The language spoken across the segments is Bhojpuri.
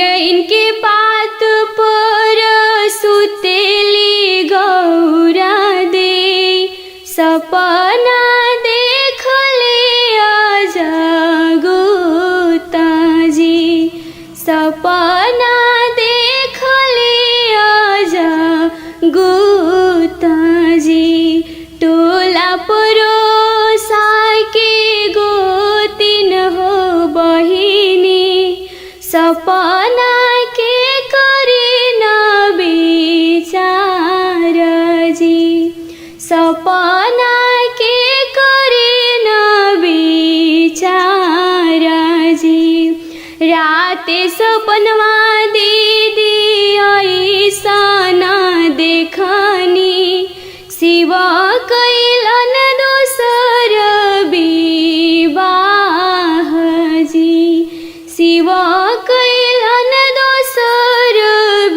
इनके पात पर सुतेली गौरा दे, सपना देखले अजागुताजी, सपना देखले अजागुताजी। टोला परोसा के गोतिन हो बहिनी, सपना के करे न विचार जी, सपना के करे न विचार जी। राते सपनवा दीदी ऐसन देखनी, शिव कैलन दोसर विवाह जी, शिव कैलन दोसर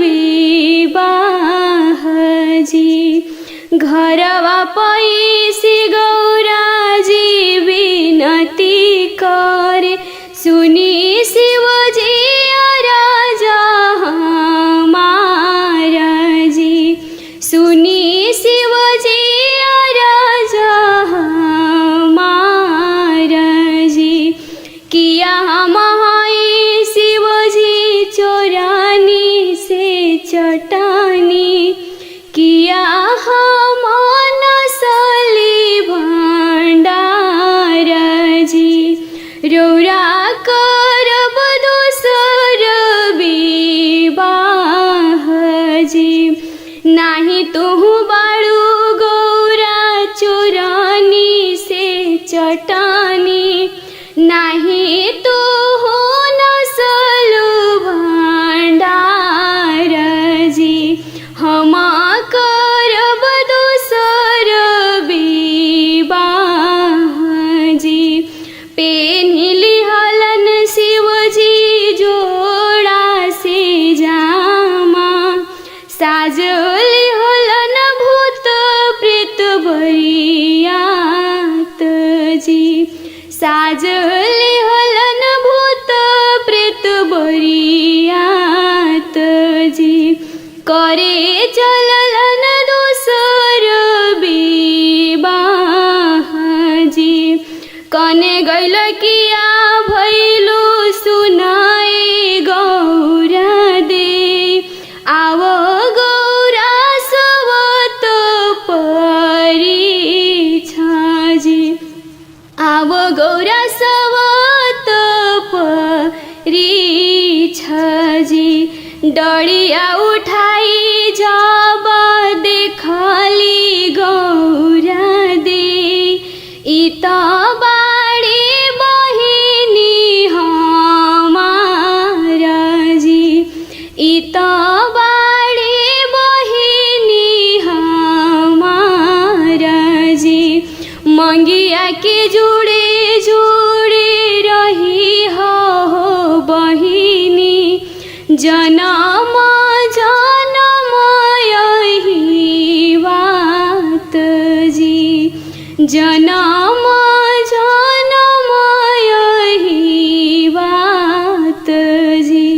विवाह जी। घरवा पैसी गौराजी विनती करे, सुनी शिवजी राजा हमारा जी, सुनी शिवजी राजा हमारा जी। किया हम शिवजी चोरानी से चटानी, किया हम नसली भंडार जी। रौरा करब दोसर विवाह जी, नाही तुहु बाड़ू गौरा चोरानी से चटानी, नाही तुहु नसलु भंडार जी। हम करब दोसर विवाह जी। पेन्हिली हलन शिवजी जोड़ा से जामा, साजली हलन भूत प्रेत बरियात जी, साजली हलन भूत प्रेत बरियात जी। करे चललन दोसर विवाह जी। कने गैल किया भैलु सुनाई गौरा दे, आवो गौरा सबत परीछ जी, आवो गौरा सबत परीछ जी। डलिया उठाई जब देखली गौरा दे, ई त बाड़ी बहिनी हमारा जी, ई त बाड़ी बहिनी हमारा जी। मंगिया के जुड़े जुड़े रही हो बहिनी, जनम जनम यही बात जी, जनम जनम यही बात जी।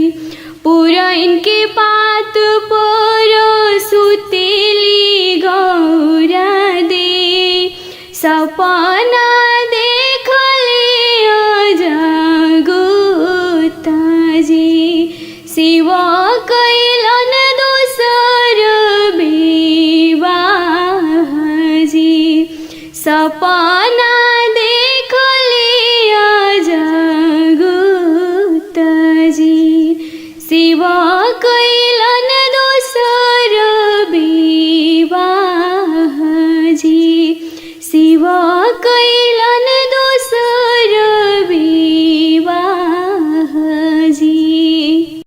पूरा इनके पात पर सुतेली गौरा दे, सपना देखले अजागुताजी, शिव कैलन दोसर विवाह जी। सपना